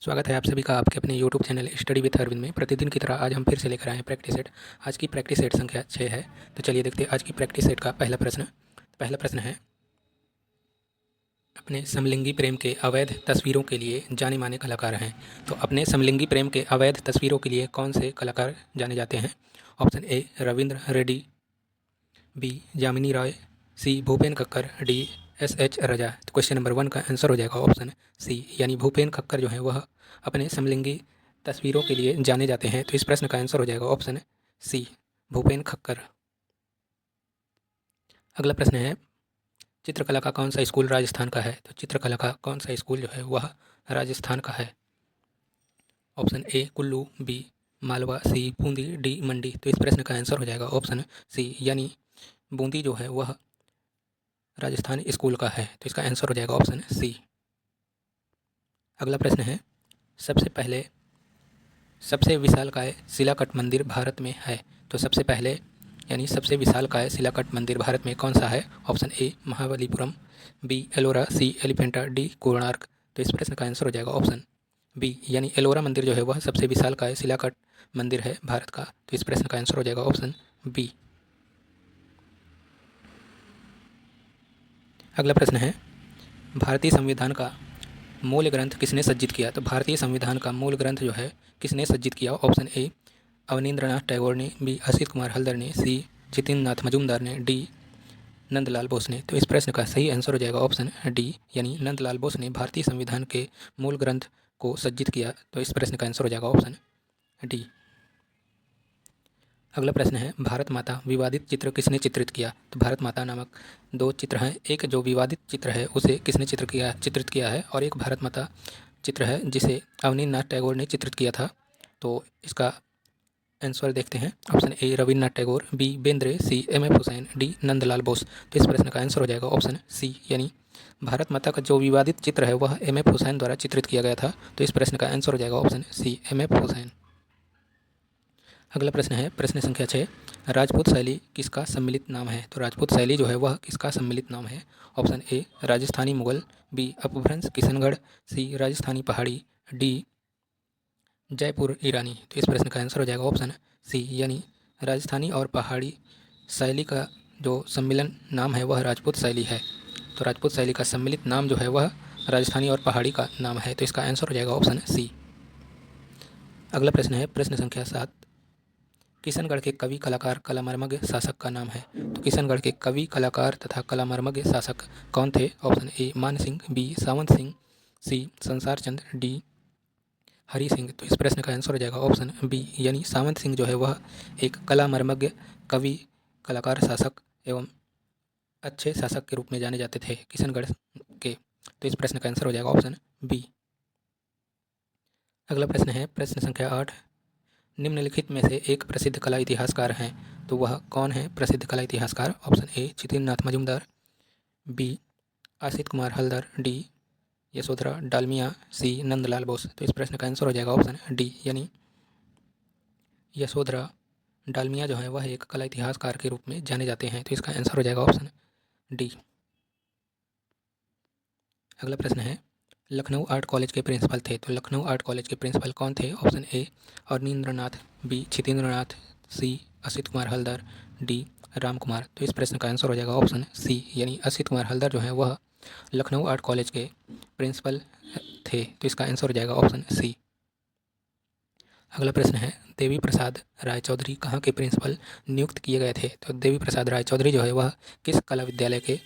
स्वागत है आप सभी का आपके अपने YouTube channel study with Arvind में। प्रतिदिन की तरह आज हम फिर से लेकर आए हैं प्रैक्टिस सेट। आज की प्रैक्टिस सेट संख्या 6 है। तो चलिए देखते हैं आज की प्रैक्टिस सेट का पहला प्रश्न। पहला प्रश्न है, अपने समलिंगी प्रेम के अवैध तस्वीरों के लिए जाने माने कलाकार हैं। तो अपने समलिंगी प्रेम के अवैध तस्वीरों के लिए कौन से कलाकार जाने जाते हैं? Option A Ravindra Reddy, B Yamini Roy, C Bhupen Khakhar, D S Raza. तो क्वेश्चन नंबर 1 का आंसर हो जाएगा ऑप्शन सी, यानी भूपेन कक्कर जो है वह अपने समलिंगी तस्वीरों के लिए जाने जाते हैं। तो इस प्रश्न का आंसर हो जाएगा ऑप्शन सी, भूपेन कक्कर। अगला प्रश्न है, चित्रकला का कौन सा स्कूल राजस्थान का है? तो चित्रकला का कौन सा स्कूल जो है वह राजस्थान का है? Option A Kullu, B Malwa, C Bundi, D Mandi. तो इस प्रश्न का आंसर हो जाएगा ऑप्शन सी, यानी बूंदी जो है वह राजस्थान स्कूल का है। तो इसका आंसर हो जाएगा ऑप्शन सी। अगला प्रश्न है, सबसे पहले सबसे विशालकाय शिलाकट मंदिर भारत में है। तो सबसे पहले यानी सबसे विशालकाय शिलाकट मंदिर भारत में कौन सा है? Option A Mahabalipuram, B Ellora, C Elephanta, D Konark. तो इस प्रश्न का आंसर हो जाएगा ऑप्शन बी, यानी एलोरा मंदिर जो है वह सबसे विशालकाय शिलाकट मंदिर है भारत का। तो इस प्रश्न का आंसर हो जाएगा ऑप्शन बी। अगला प्रश्न है, भारतीय संविधान का मूल ग्रंथ किसने सज्जित किया? तो भारतीय संविधान का मूल ग्रंथ जो है किसने सज्जित किया? ऑप्शन ए अवनींद्रनाथ टैगोर ने, बी असित कुमार हल्दर ने, सी जितेंद्र नाथ मजूमदार ने, डी नंदलाल बोस ने। तो इस प्रश्न का सही आंसर हो जाएगा ऑप्शन डी, यानी नंदलाल बोस ने भारतीय संविधान के मूल ग्रंथ को सज्जित किया। तो इस प्रश्न का आंसर हो जाएगा ऑप्शन डी। अगला प्रश्न है, भारत माता विवादित चित्र किसने चित्रित किया? तो भारत माता नामक दो चित्र हैं। एक जो विवादित चित्र है उसे किसने चित्रित किया है, और एक भारत माता चित्र है जिसे अवनींद्रनाथ टैगोर ने चित्रित किया था। तो इसका आंसर देखते हैं। Option A Rabindranath Tagore, B Bendre, C M F. Husain, D Nandalal Bose. तो इस प्रश्न का आंसर हो जाएगा ऑप्शन सी, यानी भारत माता का जो विवादित चित्र है वह एम.एफ. हुसैन द्वारा चित्रित किया गया था। तो इस प्रश्न का आंसर हो जाएगा ऑप्शन सी, एम.एफ. हुसैन। अगला प्रश्न है, प्रश्न संख्या 6, राजपूत शैली किसका सम्मिलित नाम है? तो राजपूत शैली जो है वह किसका सम्मिलित नाम है? Option A Rajasthani Mughal, B Apabhramsha Kishangarh, सी राजस्थानी पहाड़ी, डी जयपुर ईरानी। तो इस प्रश्न का आंसर हो जाएगा ऑप्शन सी, यानी राजस्थानी और पहाड़ी शैली का जो सम्मिलन नाम है वह राजपूत शैली है। तो राजपूत शैली का सम्मिलित नाम जो है वह राजस्थानी और पहाड़ी का नाम है। तो इसका आंसर हो जाएगा ऑप्शन सी। अगला प्रश्न है, प्रश्न संख्या 7, किशनगढ़ के कवि कलाकार कलामर्मज्ञ शासक का नाम है। तो किशनगढ़ के कवि कलाकार तथा कलामर्मज्ञ शासक कौन थे? ऑप्शन ए मान सिंह, बी सावंत सिंह, सी संसार चंद, डी हरि सिंह। तो इस प्रश्न का आंसर हो जाएगा ऑप्शन बी, यानी सावंत सिंह जो है वह एक कलामर्मज्ञ कवि कलाकार शासक एवं अच्छे शासक के रूप में जाने जाते थे किशनगढ़ के। तो इस प्रश्न का आंसर हो जाएगा ऑप्शन बी। अगला प्रश्न है, प्रश्न संख्या 8, निम्नलिखित में से एक प्रसिद्ध कला इतिहासकार हैं। तो वह कौन है प्रसिद्ध कला इतिहासकार? Option A Jitendra Nath Majumdar, B Asit Kumar Haldar, D Yashodhara Dalmia, C Nandlal Bose. तो इस प्रश्न का आंसर हो जाएगा ऑप्शन डी, यानी यशोधरा डालमिया जो है वह एक कला इतिहासकार के रूप में जाने जाते हैं। तो इसका आंसर हो जाएगा ऑप्शन डी। अगला प्रश्न है, लखनऊ आर्ट कॉलेज के प्रिंसिपल थे। तो लखनऊ आर्ट कॉलेज के प्रिंसिपल कौन थे? Option A Abanindranath, B Kshitindra Nath, C Asit Kumar Haldar, D Ram Kumar. तो इस प्रश्न का आंसर हो जाएगा ऑप्शन सी, यानी असित कुमार हल्दर जो है वह लखनऊ आर्ट कॉलेज के प्रिंसिपल थे। तो इसका आंसर हो जाएगा ऑप्शन सी। अगला प्रश्न है, देवी प्रसाद राय चौधरी कहाँ के प्रिंसिपल नियुक्त किए गए थे? तो देवी प्रसाद राय चौधरी जो है वह किस कला विद्यालय के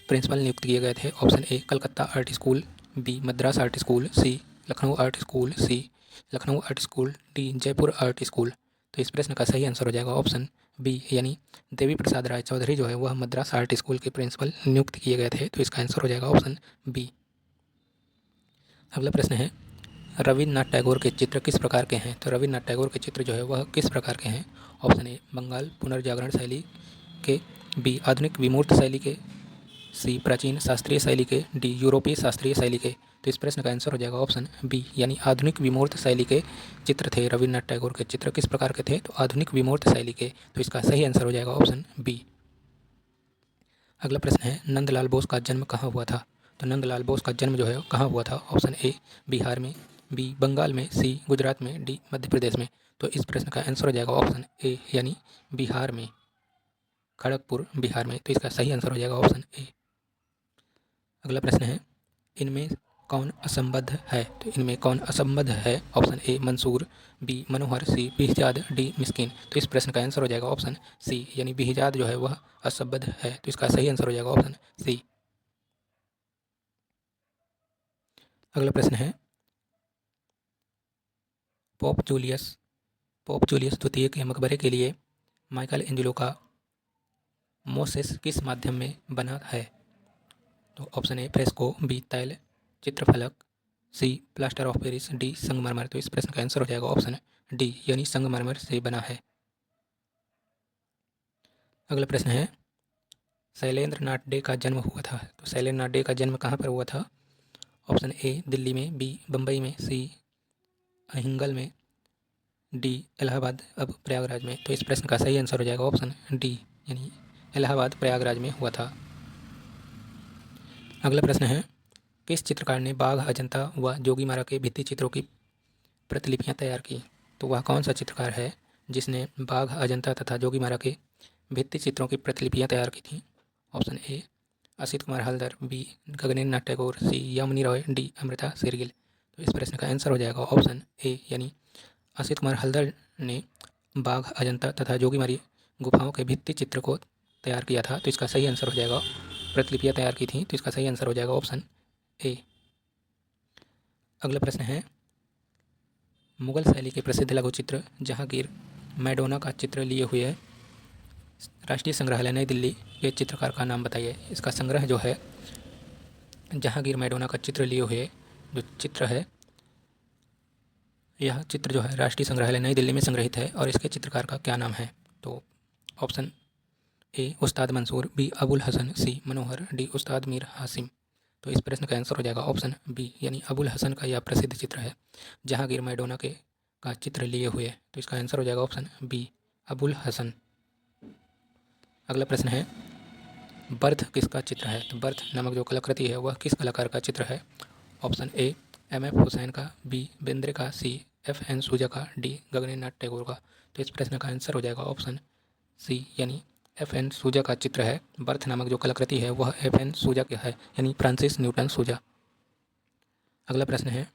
प्रिंसिपल नियुक्त किए गए थे? Option A Calcutta art school, B Madras art school, C Lucknow art school, C Lucknow art school, D Jaipur art school. तो इस प्रश्न का सही आंसर हो जाएगा ऑप्शन बी, यानी देवी प्रसाद राय चौधरी जो है वह मद्रास आर्ट स्कूल के प्रिंसिपल नियुक्त किए गए थे। तो इसका आंसर हो जाएगा ऑप्शन बी। अगला प्रश्न है, रविन्द्रनाथ टैगोर के चित्र किस प्रकार के हैं? तो रविन्द्रनाथ टैगोर के चित्र जो है वह किस प्रकार के हैं? ऑप्शन ए बंगाल पुनर्जागरण शैली के, बी आधुनिक विमूर्त शैली के, सी प्राचीन शास्त्रीय शैली के, डी यूरोपीय शास्त्रीय शैली के। तो इस प्रश्न का आंसर हो जाएगा ऑप्शन बी, यानी आधुनिक विमूर्त शैली के चित्र थे। रविन्द्रनाथ टैगोर के चित्र किस प्रकार के थे? तो आधुनिक विमूर्त शैली के। तो इसका सही आंसर हो जाएगा ऑप्शन बी। अगला प्रश्न है, नंदलाल बोस का जन्म कहाँ हुआ था? तो नंदलाल बोस का जन्म जो है कहाँ हुआ था? ऑप्शन ए बिहार में, बी बंगाल में, सी गुजरात में, डी मध्य प्रदेश में। तो इस प्रश्न का आंसर हो जाएगा ऑप्शन ए यानी बिहार में, खड़गपुर बिहार में। तो इसका सही आंसर हो जाएगा ऑप्शन ए। अगला प्रश्न है, इनमें कौन असंबद्ध है? तो इनमें कौन असंबद्ध है? Option A Mansur, B Manohar, C Bihzad, D Miskin. तो इस प्रश्न का आंसर हो जाएगा ऑप्शन सी यानी बिहजाद जो है वह असंबद्ध है। तो इसका सही आंसर हो जाएगा ऑप्शन सी। अगला प्रश्न है, पोप जूलियस द्वितीय के मकबरे के लिए माइकल एंजेलो का मोसेस किस माध्यम में बना है? तो ऑप्शन ए फ्रेस्को, बी तैल चित्रफलक, सी प्लास्टर ऑफ पेरिस, डी संगमरमर। तो इस प्रश्न का आंसर हो जाएगा ऑप्शन डी यानी संगमरमर से बना है। अगला प्रश्न है, शैलेंद्र नाथ डे का जन्म हुआ था। तो शैलेंद्र नाथ डे का जन्म कहाँ पर हुआ था? ऑप्शन ए दिल्ली में, बी बम्बई में, सी अहिंगल में, डी इलाहाबाद अब प्रयागराज में। तो इस प्रश्न का सही आंसर हो जाएगा ऑप्शन डी यानी इलाहाबाद प्रयागराज में हुआ था। अगला प्रश्न है, किस चित्रकार ने बाघ, अजंता व जोगीमारा के भित्ति चित्रों की प्रतिलिपियां तैयार की? तो वह कौन सा चित्रकार है जिसने बाघ, अजंता तथा जोगीमारा के भित्ति चित्रों की प्रतिलिपियां तैयार की थी? Option A Asit Kumar Haldar, B Gaganendra Nath Tagore, C Yamini Roy, D Amrita Shergil. तो इस प्रश्न का आंसर हो जाएगा ऑप्शन ए यानी असित कुमार हल्दर ने बाघ, अजंता तथा जोगीमारी गुफाओं के भित्ति चित्र को तैयार किया था। तो इसका सही आंसर हो जाएगा, प्रतिलिपियां तैयार की थी। तो इसका सही आंसर हो जाएगा ऑप्शन ए। अगला प्रश्न है, मुगल शैली के प्रसिद्ध लघु चित्र जहांगीर मैडोना का चित्र लिए हुए राष्ट्रीय संग्रहालय नई दिल्ली के चित्रकार का नाम बताइए। इसका संग्रह जो है जहांगीर मैडोना का चित्र लिए हुए जो चित्र है, यह चित्र जो है राष्ट्रीय संग्रहालय नई दिल्ली में संग्रहित है और इसके चित्रकार का क्या नाम है? तो option A Ustad Mansoor, B Abul Hasan, C Manohar, D उस्ताद मीर हासिम। तो इस प्रश्न का आंसर हो जाएगा ऑप्शन बी यानी अबुल हसन का यह प्रसिद्ध चित्र है जहांगीर मैडोना के का चित्र लिए हुए। तो इसका आंसर हो जाएगा ऑप्शन बी अबुल हसन। अगला प्रश्न है, बर्थ किसका चित्र है? तो बर्थ नामक जो कलाकृति है वह किस कलाकार का चित्र है? ऑप्शन ए एम.एफ. हुसैन का, बी बेंद्रे का, सी एफ.एन. सूजा का, डी गगनेन्द्र नाथ टैगोर का। तो इस प्रश्न का आंसर हो जाएगा ऑप्शन सी यानी एफ.एन. सूजा का चित्र है। बर्थ नामक जो कलाकृति है वह एफ.एन. सूजा का है यानी फ्रांसिस न्यूटन सूजा। अगला प्रश्न है,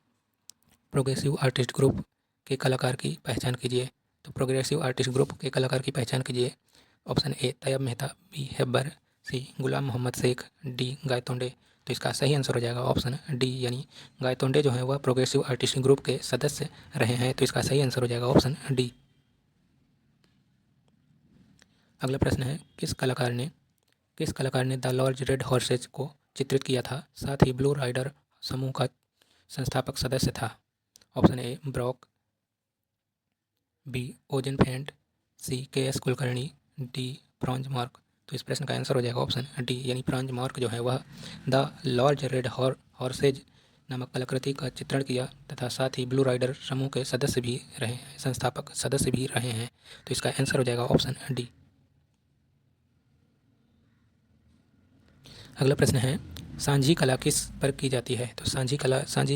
प्रोग्रेसिव आर्टिस्ट ग्रुप के कलाकार की पहचान कीजिए। तो प्रोग्रेसिव आर्टिस्ट ग्रुप के कलाकार की पहचान कीजिए। Option A Tyeb Mehta, B Hebbar, C Ghulam Mohammed Sheikh, D Gaitonde. तो इसका सही आंसर हो जाएगा ऑप्शन डी यानी गायतोंडे जो है वह प्रोग्रेसिव आर्टिस्ट ग्रुप के सदस्य रहे हैं। तो इसका सही आंसर हो जाएगा ऑप्शन डी। अगला प्रश्न है, किस कलाकार ने द लॉर्ज रेड हॉर्सेज को चित्रित किया था, साथ ही ब्लू राइडर समूह का संस्थापक सदस्य था? Option A Braque, B Ozenfant, C K S. Kulkarni, D Franz Marc. तो इस प्रश्न का आंसर हो जाएगा ऑप्शन डी यानी फ्रांज मार्क जो है वह द लॉर्ज रेड हॉर्सेज नामक कलाकृति का चित्रण किया तथा साथ ही ब्लू राइडर समूह के सदस्य भी रहे हैं, संस्थापक सदस्य भी रहे हैं। तो इसका आंसर हो जाएगा ऑप्शन डी। अगला प्रश्न है, सांझी कला किस पर की जाती है? तो सांझी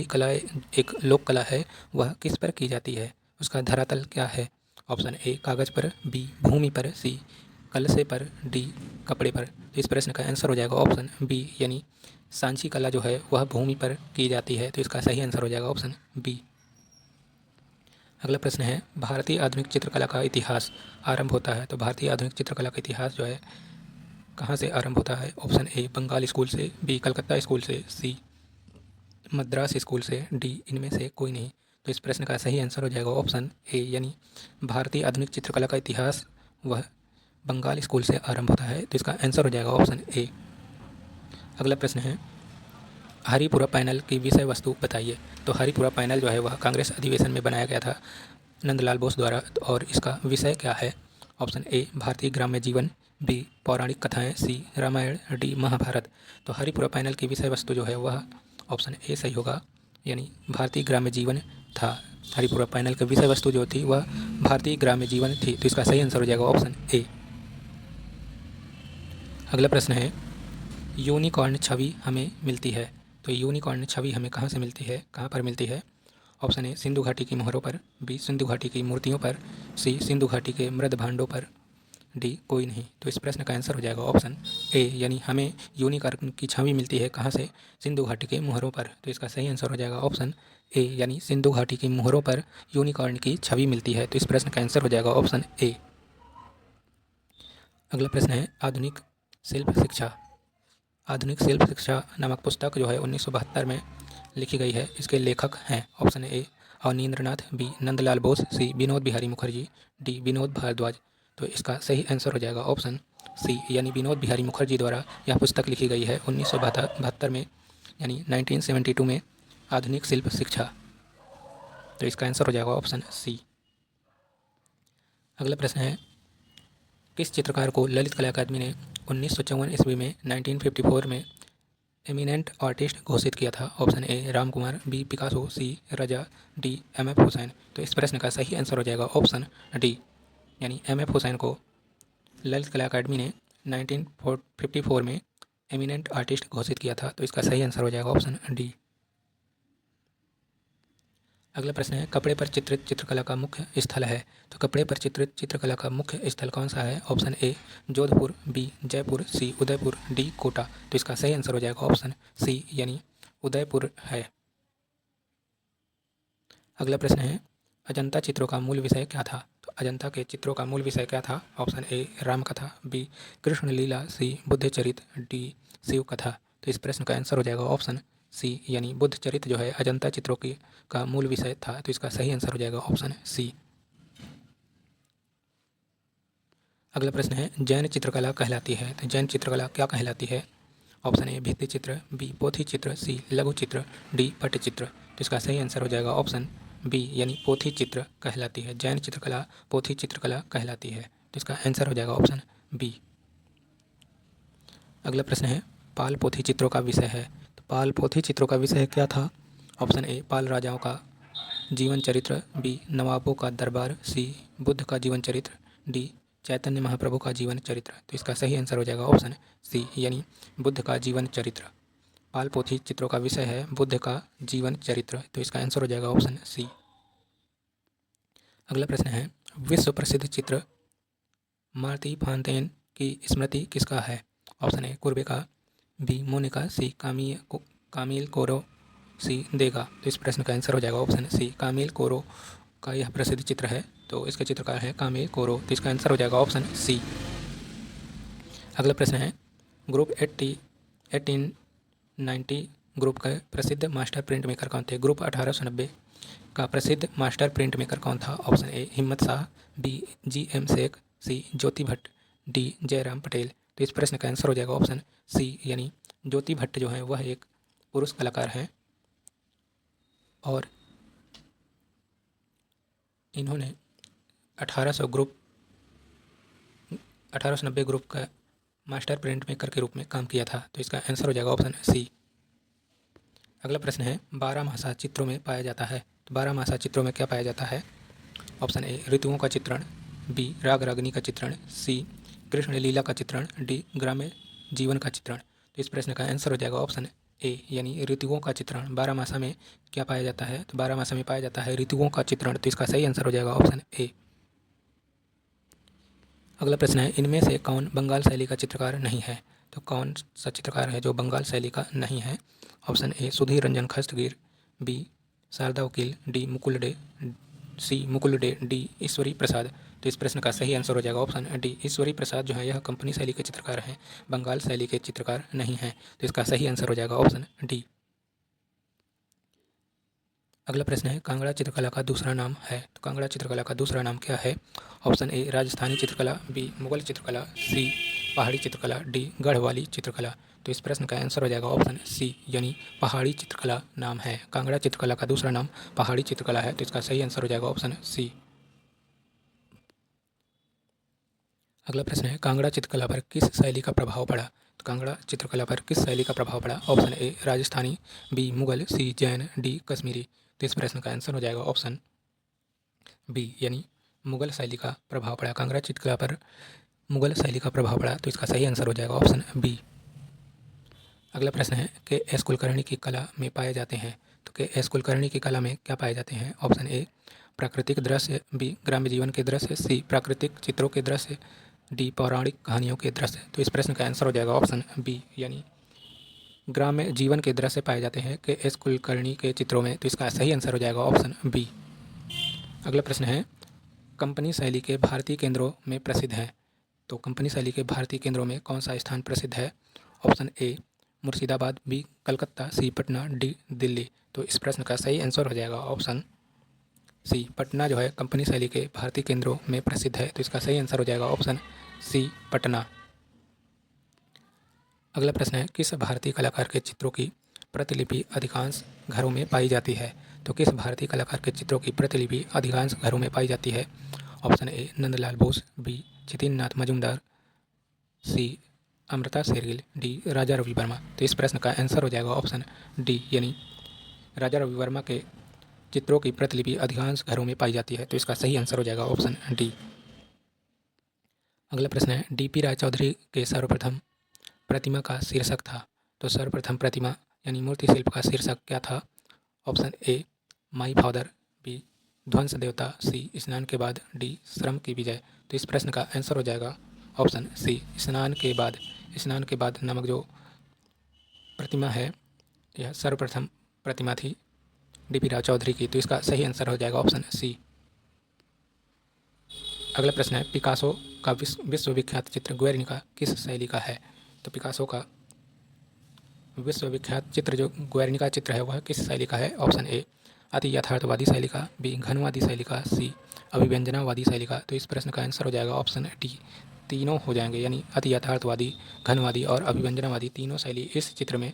कला एक लोक कला है, वह किस पर की जाती है? उसका धरातल क्या है? ऑप्शन ए कागज़ पर, बी भूमि पर, सी कलशे पर, डी कपड़े पर। तो इस प्रश्न का आंसर हो जाएगा ऑप्शन बी यानी सांझी कला जो है वह भूमि पर की जाती है। तो इसका सही आंसर हो जाएगा ऑप्शन बी। अगला प्रश्न है, भारतीय आधुनिक चित्रकला का इतिहास आरंभ होता है। तो भारतीय आधुनिक चित्रकला का इतिहास जो है कहाँ से आरंभ होता है? ऑप्शन ए बंगाल स्कूल से, बी कलकत्ता स्कूल से, सी मद्रास स्कूल से, डी इनमें से कोई नहीं। तो इस प्रश्न का सही आंसर हो जाएगा ऑप्शन ए यानी भारतीय आधुनिक चित्रकला का इतिहास वह बंगाल स्कूल से आरंभ होता है। तो इसका आंसर हो जाएगा ऑप्शन ए। अगला प्रश्न है, हरिपुरा पैनल की विषय वस्तु बताइए। तो हरिपुरा पैनल जो है वह कांग्रेस अधिवेशन में बनाया गया था नंदलाल बोस द्वारा और इसका विषय क्या है? ऑप्शन ए भारतीय ग्राम्य जीवन, बी पौराणिक कथाएं, सी रामायण, डी महाभारत। तो हरिपुरा पैनल की विषय वस्तु जो है वह ऑप्शन ए सही होगा यानी भारतीय ग्राम्य जीवन था। हरिपुरा पैनल की विषय वस्तु जो थी वह भारतीय ग्राम्य जीवन थी। तो इसका सही आंसर हो जाएगा ऑप्शन ए। अगला प्रश्न है, यूनिकॉर्न छवि हमें मिलती है। तो यूनिकॉर्न छवि हमें कहाँ से मिलती है, कहाँ पर मिलती है? ऑप्शन ए सिंधु घाटी की मोहरों पर, बी सिंधु घाटी की मूर्तियों पर, सी सिंधु घाटी के मृद भांडों पर, डी कोई नहीं। तो इस प्रश्न का आंसर हो जाएगा ऑप्शन ए, यानी हमें यूनिकॉर्न की छवि मिलती है कहाँ से? सिंधु घाटी के मोहरों पर। तो इसका सही आंसर हो जाएगा ऑप्शन ए, यानी सिंधु घाटी की मोहरों पर यूनिकॉर्न की छवि मिलती है। तो इस प्रश्न का आंसर हो जाएगा ऑप्शन ए। अगला प्रश्न है आधुनिक शिल्प शिक्षा। आधुनिक शिल्प शिक्षा नामक पुस्तक जो है 1972 में लिखी गई है। इसके लेखक हैं option A Abanindranath, B Nandalal Bose, C Vinod Bihari Mukherjee, D Vinod Bhardwaj. तो इसका सही आंसर हो जाएगा ऑप्शन सी, यानी विनोद बिहारी मुखर्जी द्वारा यह पुस्तक लिखी गई है 1972 में, यानी 1972 में, आधुनिक शिल्प शिक्षा। तो इसका आंसर हो जाएगा ऑप्शन सी। अगला प्रश्न है किस चित्रकार को ललित कला अकादमी ने 1954 ईस्वी में 1954 में एमिनेंट आर्टिस्ट घोषित किया था? Option A Ram Kumar, B Picasso, C Raza, D M F. Husain. तो इस प्रश्न का सही आंसर हो जाएगा ऑप्शन डी, यानी एम.एफ. हुसैन को ललित कला अकादमी ने 1954 में एमिनेंट आर्टिस्ट घोषित किया था। तो इसका सही आंसर हो जाएगा ऑप्शन डी। अगला प्रश्न है कपड़े पर चित्रित चित्रकला का मुख्य स्थल है। तो कपड़े पर चित्रित चित्रकला का मुख्य स्थल कौन सा है? Option A Jodhpur, B Jaipur, C Udaipur, D Kota. तो इसका सही आंसर हो जाएगा ऑप्शन सी, यानी उदयपुर है। अगला प्रश्न है अजंता चित्रों का मूल विषय क्या था? तो अजंता के चित्रों का मूल विषय क्या था? Option A Ramkatha, B Krishna Leela, C Buddha Charitra, D Shiv कथा। तो इस प्रश्न का आंसर हो जाएगा ऑप्शन सी, यानी बुद्ध चरित्र जो है अजंता चित्रों की का मूल विषय था। तो इसका सही आंसर हो जाएगा ऑप्शन सी। अगला प्रश्न है जैन चित्रकला कहलाती है। तो जैन चित्रकला क्या कहलाती है? ऑप्शन ए भित्ति चित्र, बी पोथी चित्र, सी लघु चित्र, डी पट्टचित्र। तो इसका सही आंसर हो जाएगा ऑप्शन बी, यानी पोथी चित्र कहलाती है। जैन चित्रकला पोथी चित्रकला कहलाती है। तो इसका आंसर हो जाएगा ऑप्शन बी। अगला प्रश्न है पाल पोथी चित्रों का विषय है। तो पाल पोथी चित्रों का विषय क्या था? ऑप्शन ए पाल राजाओं का जीवन चरित्र, बी नवाबों का दरबार, सी बुद्ध का जीवन चरित्र, डी चैतन्य महाप्रभु का जीवन चरित्र। तो इसका सही आंसर हो जाएगा ऑप्शन सी, यानी बुद्ध का जीवन चरित्र। पाल पोथी चित्रों का विषय है बुद्ध का जीवन चरित्र। तो इसका आंसर हो जाएगा ऑप्शन सी। अगला प्रश्न है विश्व प्रसिद्ध चित्र मार्ती फांतेन की स्मृति किसका है? ऑप्शन ए कुर्बे का, बी मोनिका, सी कामिल कोरो, सी देगा। तो इस प्रश्न का आंसर हो जाएगा ऑप्शन सी, कामिल कोरो का यह प्रसिद्ध चित्र है। तो इसके चित्रकार है कामिल कोरो। तो इसका आंसर हो जाएगा ऑप्शन सी। अगला प्रश्न है ग्रुप 1890 ग्रुप का प्रसिद्ध मास्टर प्रिंट मेकर कौन थे? ग्रुप 1890 का प्रसिद्ध मास्टर प्रिंट मेकर कौन था? ऑप्शन ए हिम्मत शाह, बी जी.एम. शेख, सी ज्योति भट्ट, डी जयराम पटेल। तो इस प्रश्न का आंसर हो जाएगा ऑप्शन सी, यानी ज्योति भट्ट जो है वह एक पुरुष कलाकार हैं और इन्होंने 1890 ग्रुप का मास्टर प्रिंट मेकर के रूप में काम किया था। तो इसका आंसर हो जाएगा ऑप्शन सी। अगला प्रश्न है 12 मासा चित्रों में पाया जाता है। तो 12 मासा चित्रों में क्या पाया जाता है? ऑप्शन ए ऋतुओं का चित्रण, बी राग रागनी का चित्रण, सी कृष्ण लीला का चित्रण, डी ग्राम्य जीवन का चित्रण। तो इस प्रश्न का आंसर हो जाएगा ऑप्शन ए, यानी ऋतुओं का चित्रण। 12 मासा में क्या पाया जाता है? तो 12 मासा में पाया जाता है ऋतुओं का चित्रण। तो इसका सही आंसर हो जाएगा ऑप्शन ए। अगला प्रश्न है इनमें से कौन बंगाल शैली का चित्रकार नहीं है? तो कौन सा चित्रकार है जो बंगाल शैली का नहीं है? Option A Sudhir Ranjan Khastgir, B Sharada Vakil, D Mukul Dey, C Mukul Dey, D Ishwari Prasad. तो इस प्रश्न का सही आंसर हो जाएगा ऑप्शन डी, ईश्वरी प्रसाद जो है यह कंपनी शैली के चित्रकार हैं, बंगाल शैली के चित्रकार नहीं हैं। तो इसका सही आंसर हो जाएगा ऑप्शन डी। अगला प्रश्न है कांगड़ा चित्रकला का दूसरा नाम है। तो कांगड़ा चित्रकला का दूसरा नाम क्या है? ऑप्शन ए राजस्थानी चित्रकला, बी मुगल चित्रकला, सी पहाड़ी चित्रकला, डी गढ़वाली चित्रकला। तो इस प्रश्न का आंसर हो जाएगा ऑप्शन सी, यानी पहाड़ी चित्रकला नाम है। कांगड़ा चित्रकला का दूसरा नाम पहाड़ी चित्रकला है। तो इसका सही आंसर हो जाएगा ऑप्शन सी। अगला प्रश्न है कांगड़ा चित्रकला पर किस शैली का प्रभाव पड़ा? तो कांगड़ा चित्रकला पर किस शैली का प्रभाव पड़ा? Option A Rajasthani, B Mughal, C Jain, D Kashmiri. तो इस प्रश्न का आंसर हो जाएगा ऑप्शन बी, यानी मुगल शैली का प्रभाव पड़ा। कांगड़ा चित्रकला पर मुगल शैली का प्रभाव पड़ा। तो इसका सही आंसर हो जाएगा ऑप्शन बी। अगला प्रश्न है कि एस कुलकर्णी की कला में पाए जाते हैं। तो के एस कुलकर्णी की कला में क्या पाए जाते हैं? ऑप्शन ए प्राकृतिक दृश्य, बी ग्राम्य जीवन के दृश्य, सी प्राकृतिक चित्रों के दृश्य, डी पौराणिक कहानियों के दृश्य। तो इस प्रश्न का आंसर हो जाएगा ऑप्शन बी, यानी ग्राम्य जीवन के दृश्य पाए जाते हैं के एस कुलकर्णी के चित्रों में। तो इसका सही आंसर हो जाएगा ऑप्शन बी। अगला प्रश्न है, कंपनी शैली के भारतीय केंद्रों में प्रसिद्ध है। तो कंपनी शैली के भारतीय केंद्रों में कौन सा स्थान प्रसिद्ध है? Option A Murshidabad, B Calcutta, C Patna, D Delhi. तो इस प्रश्न का सही आंसर हो जाएगा ऑप्शन सी, पटना जो है कंपनी शैली के भारतीय केंद्रों में प्रसिद्ध है। तो इसका सही आंसर हो जाएगा ऑप्शन सी, पटना। अगला प्रश्न है, किस भारतीय कलाकार के चित्रों की प्रतिलिपि अधिकांश घरों में पाई जाती है? तो किस भारतीय कलाकार के चित्रों की प्रतिलिपि अधिकांश घरों में पाई जाती है? Option A Nandalal Bose, B Jitendra Nath Majumdar, C Amrita Shergil, D Raja Ravi Varma. तो इस प्रश्न का आंसर हो जाएगा ऑप्शन डी, यानी राजा रवि वर्मा के चित्रों की प्रतिलिपि अधिकांश घरों में पाई जाती है। तो इसका सही आंसर हो जाएगा ऑप्शन डी। अगला प्रश्न है, डी पी राय चौधरी के सर्वप्रथम प्रतिमा का शीर्षक था। तो सर्वप्रथम प्रतिमा यानी मूर्ति शिल्प का शीर्षक क्या था? Option A my father, B Dhwans Devta, सी स्नान के बाद, डी श्रम की विजय। तो इस प्रश्न का आंसर हो जाएगा ऑप्शन सी, स्नान के बाद। स्नान के बाद नामक जो प्रतिमा है यह सर्वप्रथम प्रतिमा थी डी पी राव चौधरी की। तो इसका सही आंसर हो जाएगा ऑप्शन सी। अगला प्रश्न है, पिकासो का विश्वविख्यात चित्र गुएर्निका किस शैली का है? तो पिकासो का विश्वविख्यात चित्र जो गुएर्निका चित्र है वह किस शैली का है? ऑप्शन ए अति यथार्थवादी शैली का, बी घनवादी शैली का, सी अभिव्यंजनावादी शैली का। तो इस प्रश्न का आंसर हो जाएगा ऑप्शन डी, तीनों हो जाएंगे, यानी अति यथार्थवादी, घनवादी और अभिव्यंजनावादी तीनों शैली इस चित्र में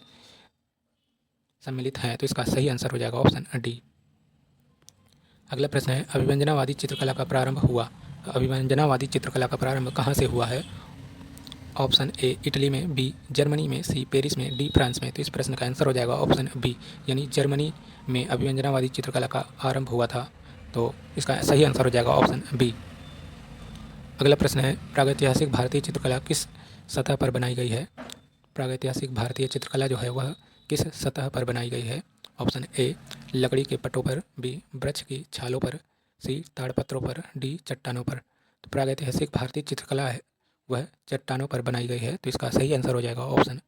सम्मिलित हैं। तो इसका सही आंसर हो जाएगा ऑप्शन डी। अगला प्रश्न है, अभिव्यंजनावादी चित्रकला का प्रारंभ हुआ। अभिव्यंजनावादी चित्रकला का प्रारंभ कहाँ से हुआ है? ऑप्शन ए इटली में, बी जर्मनी में, सी पेरिस में, डी फ्रांस में। तो इस प्रश्न का आंसर हो जाएगा ऑप्शन बी, यानी जर्मनी में अभिव्यंजनावादी चित्रकला का आरंभ हुआ था। तो इसका सही आंसर हो जाएगा ऑप्शन बी। अगला प्रश्न है, प्रागैतिहासिक भारतीय चित्रकला किस सतह पर बनाई गई है? प्रागैतिहासिक भारतीय चित्रकला जो है वह किस सतह पर बनाई गई है? ऑप्शन ए लकड़ी के पट्टों पर, बी वृक्ष की छालों पर, सी ताड़पत्रों पर, डी चट्टानों पर। तो प्रागैतिहासिक भारतीय चित्रकला है वह चट्टानों पर बनाई गई है। तो इसका सही आंसर हो जाएगा ऑप्शन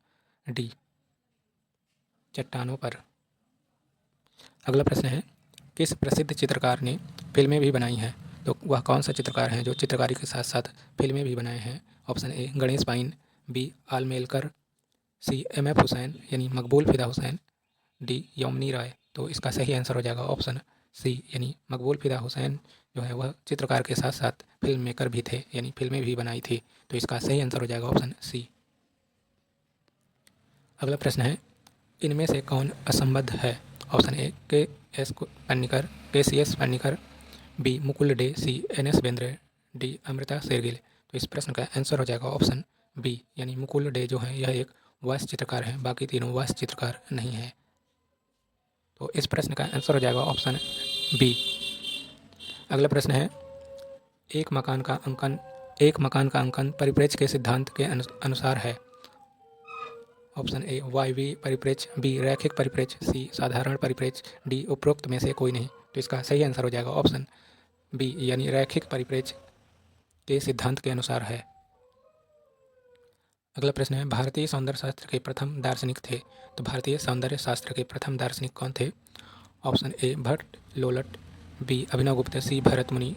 डी, चट्टानों पर। अगला प्रश्न है, किस प्रसिद्ध चित्रकार ने फिल्में भी बनाई हैं? तो वह कौन सा चित्रकार हैं जो चित्रकारी के साथ साथ फिल्में भी बनाए हैं? Option A Ganesh Pyne, B Almelkar, C M F. Husain यानी मकबूल फिदा हुसैन, डी यमुनी राय। तो इसका सही आंसर हो जाएगा ऑप्शन सी, यानी मकबूल फिदा हुसैन जो है वह चित्रकार के साथ साथ फिल्म मेकर भी थे, यानी फिल्में भी बनाई थी। तो इसका सही आंसर हो जाएगा ऑप्शन सी। अगला प्रश्न है, इनमें से कौन असंबद्ध है? ऑप्शन ए के S Panikkar, K C S Panikkar, B Mukul Dey, C N S Bendre, D Amrita Shergil. तो इस प्रश्न का आंसर हो जाएगा ऑप्शन बी, यानी मुकुल डे जो है यह एक वास्तु चित्रकार है, बाकी तीनों वास्तु चित्रकार नहीं है। तो इस प्रश्न का आंसर हो जाएगा ऑप्शन बी। अगला प्रश्न है, एक मकान का अंकन परिप्रेक्ष्य के सिद्धांत के अनुसार है। ऑप्शन ए वायवीय परिप्रेक्ष्य, बी रैखिक परिप्रेक्ष्य, सी साधारण परिप्रेक्ष्य, डी उपरोक्त में से कोई नहीं। तो इसका सही आंसर हो जाएगा ऑप्शन बी, यानी रैखिक परिप्रेक्ष्य के सिद्धांत के अनुसार है। अगला प्रश्न है, भारतीय सौंदर्य शास्त्र के प्रथम दार्शनिक थे। तो भारतीय सौंदर्य शास्त्र के प्रथम दार्शनिक कौन थे? ऑप्शन ए भट्ट लोलट, बी अभिनव गुप्त, सी भरत मुनि,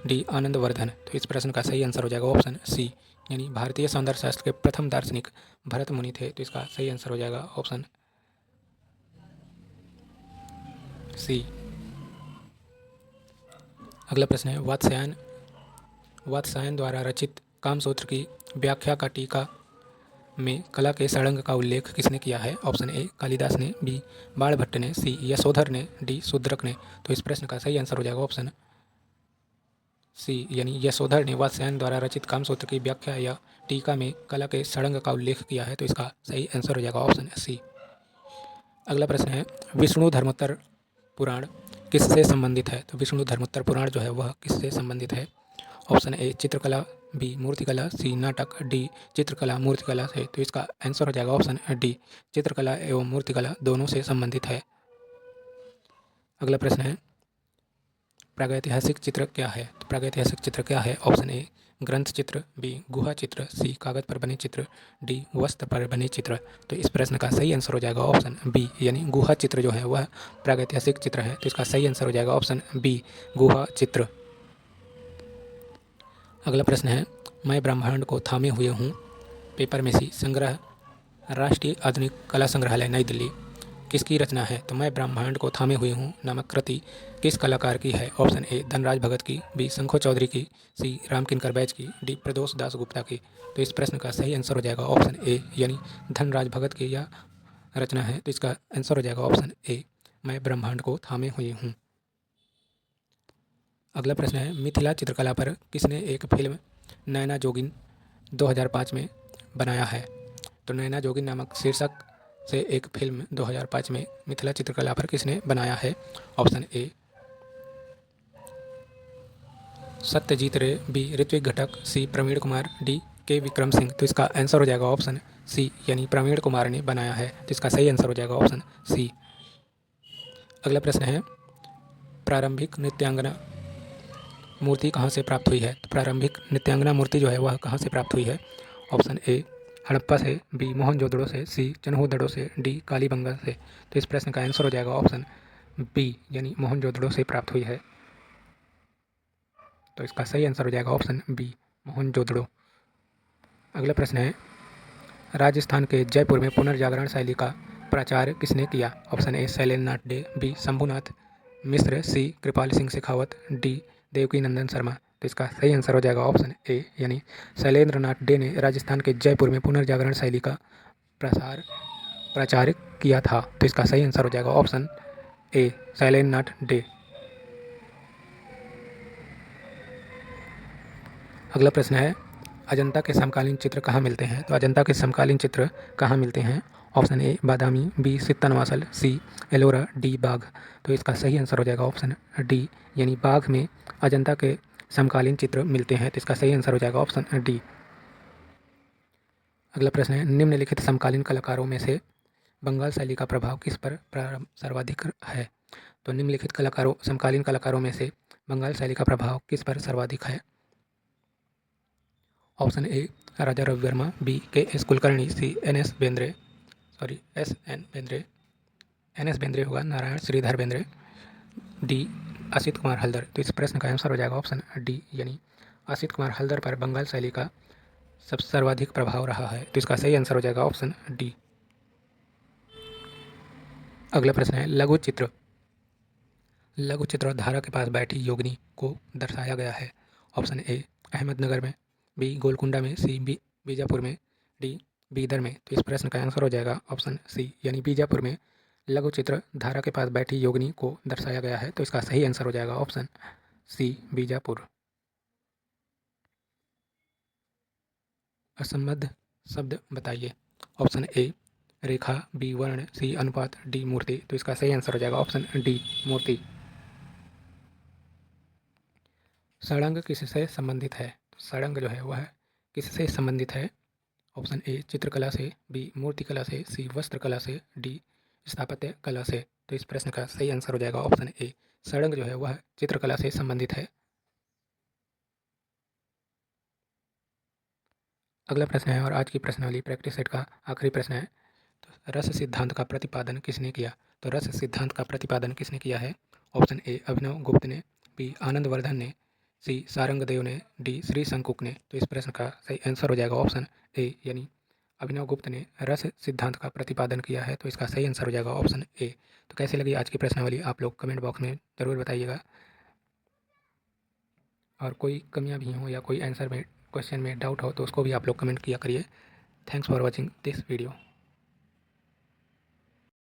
डी आनंदवर्धन। तो इस प्रश्न का सही आंसर हो जाएगा ऑप्शन सी, यानी भारतीय सौंदर्य शास्त्र के प्रथम दार्शनिक भरत मुनि थे। तो इसका सही आंसर हो जाएगा ऑप्शन सी। अगला प्रश्न है, वात्स्यायन द्वारा रचित कामसूत्र की व्याख्या का टीका में कला के षडंग का उल्लेख किसने किया है? ऑप्शन ए कालिदास ने, बी बाणभट्ट ने, सी यशोधर ने, डी शूद्रक ने। तो इस प्रश्न का सही आंसर हो जाएगा ऑप्शन सी, यानी यशोधर ने वात्स्यायन द्वारा रचित कामसूत्र की व्याख्या या टीका में कला के षडंग का उल्लेख किया है। तो इसका सही आंसर हो जाएगा ऑप्शन सी। अगला प्रश्न है, विष्णु धर्मोत्तर पुराण किससे संबंधित है? तो विष्णु धर्मोत्तर पुराण जो है वह किससे संबंधित है? ऑप्शन ए चित्रकला, बी मूर्तिकला, सी नाटक, डी चित्रकला मूर्तिकला से। तो इसका आंसर हो जाएगा ऑप्शन डी, चित्रकला एवं मूर्तिकला दोनों से संबंधित है। अगला प्रश्न है, प्रागैतिहासिक चित्र क्या है? तो प्रागैतिहासिक चित्र क्या है? ऑप्शन ए ग्रंथ चित्र, बी गुहा चित्र, सी कागज पर बने चित्र, डी वस्त्र पर बने चित्र। तो इस प्रश्न का सही आंसर हो जाएगा ऑप्शन बी, यानी गुहा चित्र जो है वह प्रागैतिहासिक चित्र है। तो इसका सही आंसर हो जाएगा ऑप्शन बी, गुहा चित्र। अगला प्रश्न है, मैं ब्रह्मांड को थामे हुए हूँ पेपर में सी संग्रह राष्ट्रीय आधुनिक कला संग्रहालय नई दिल्ली किसकी रचना है? तो मैं ब्रह्मांड को थामे हुए हूँ नामक कृति किस कलाकार की है? ऑप्शन ए धनराज भगत की, बी शंखो चौधरी की, सी रामकिंकर बैज की, डी प्रदोष दास गुप्ता की। तो इस प्रश्न का सही आंसर हो जाएगा ऑप्शन ए, यानी धनराज भगत की यह रचना है। तो इसका आंसर हो जाएगा ऑप्शन ए, मैं ब्रह्मांड को थामे हुए हूँ। अगला प्रश्न है, मिथिला चित्रकला पर किसने एक फिल्म नैना जोगिन 2005 में बनाया है? तो नैना जोगिन नामक शीर्षक से एक फिल्म 2005 में मिथिला चित्रकला पर किसने बनाया है? ऑप्शन ए सत्यजीत रे, बी ऋत्विक घटक, सी प्रवीण कुमार, डी के विक्रम सिंह। तो इसका आंसर हो जाएगा ऑप्शन सी, यानी प्रवीण कुमार ने बनाया है। तो इसका सही आंसर हो जाएगा ऑप्शन सी। अगला प्रश्न है, प्रारंभिक नृत्यांगना मूर्ति कहाँ से प्राप्त हुई है? तो प्रारंभिक नृत्यांगना मूर्ति जो है वह कहाँ से प्राप्त हुई है? ऑप्शन ए हड़प्पा से, बी मोहनजोदड़ो से, सी चन्हूदड़ो से, डी कालीबंगा से। तो इस प्रश्न का आंसर हो जाएगा ऑप्शन बी, यानी मोहनजोदड़ो से प्राप्त हुई है। तो इसका सही आंसर हो जाएगा ऑप्शन बी, मोहनजोदड़ो। अगला प्रश्न है, राजस्थान के जयपुर में पुनर्जागरण शैली का प्रचार किसने किया? Option A Shailendra Nath Dey, B Shambhunath Mishra, C Kripal Singh Shekhawat, D Devki Nandan Sharma. तो इसका सही आंसर हो जाएगा ऑप्शन ए, यानी शैलेंद्र नाथ डे ने राजस्थान के जयपुर में पुनर्जागरण शैली का प्रचार किया था। तो इसका सही आंसर हो जाएगा option A, Shailendra Nath day. अगला प्रश्न है, अजंता के समकालीन चित्र कहाँ मिलते हैं? तो अजंता के समकालीन चित्र कहाँ मिलते हैं? Option A Badami, B Sittanavasal, C Ellora, D Bagh. तो इसका सही आंसर हो जाएगा ऑप्शन डी, यानी बाघ में अजंता के समकालीन चित्र मिलते हैं। तो इसका सही आंसर हो जाएगा ऑप्शन डी। अगला प्रश्न है, निम्नलिखित समकालीन कलाकारों में से बंगाल शैली का प्रभाव किस पर सर्वाधिक है? तो निम्नलिखित समकालीन कलाकारों में से बंगाल शैली का प्रभाव किस पर सर्वाधिक है? Option A Raja Ravi Varma, B K S Kulkarni, C S N Bendre, Bendre होगा, नारायण श्रीधर बेंद्रे, डी असित कुमार हल्दर। तो इस प्रश्न का आंसर हो जाएगा ऑप्शन डी, यानी असित कुमार हल्दर पर बंगाल शैली का सबसे सर्वाधिक प्रभाव रहा है। तो इसका सही आंसर हो जाएगा ऑप्शन डी। अगला प्रश्न है, लघु चित्र धारा के पास बैठी योगिनी को दर्शाया गया है। ऑप्शन ए अहमदनगर में, बी गोलकुंडा में, सी बीजापुर में, डी बीदर में। तो इस प्रश्न का आंसर हो जाएगा ऑप्शन सी, यानी बीजापुर में लघु चित्र धारा के पास बैठी योगिनी को दर्शाया गया है। तो इसका सही आंसर हो जाएगा ऑप्शन सी, बीजापुर। असंबद्ध शब्द बताइए। ऑप्शन ए रेखा, बी वर्ण, सी अनुपात, डी मूर्ति। तो इसका सही आंसर हो जाएगा ऑप्शन डी, मूर्ति। षडंग किससे संबंधित है? षडंग जो है वह किससे संबंधित है? ऑप्शन ए चित्रकला से, बी मूर्तिकला से, सी वस्त्रकला से, डी स्थापत्य कला से। तो इस प्रश्न का सही आंसर हो जाएगा ऑप्शन ए, षडंग जो है वह चित्रकला से संबंधित है। अगला प्रश्न है, और आज की प्रश्नावली प्रैक्टिस सेट का आखिरी प्रश्न है, तो रस सिद्धांत का प्रतिपादन किसने किया? तो रस सिद्धांत का प्रतिपादन किसने किया है? ऑप्शन ए अभिनव गुप्त ने, बी आनंदवर्धन ने, सी सारंगदेव ने, डी श्री शंकुक ने। तो इस प्रश्न का सही आंसर हो जाएगा ऑप्शन ए, यानी अभिनव गुप्त ने रस सिद्धांत का प्रतिपादन किया है। तो इसका सही आंसर हो जाएगा ऑप्शन ए। तो कैसी लगी आज की प्रश्नावली आप लोग कमेंट बॉक्स में ज़रूर बताइएगा, और कोई कमियां भी हों या कोई आंसर में क्वेश्चन में डाउट हो तो उसको भी आप लोग कमेंट किया करिए। Thanks for watching this video.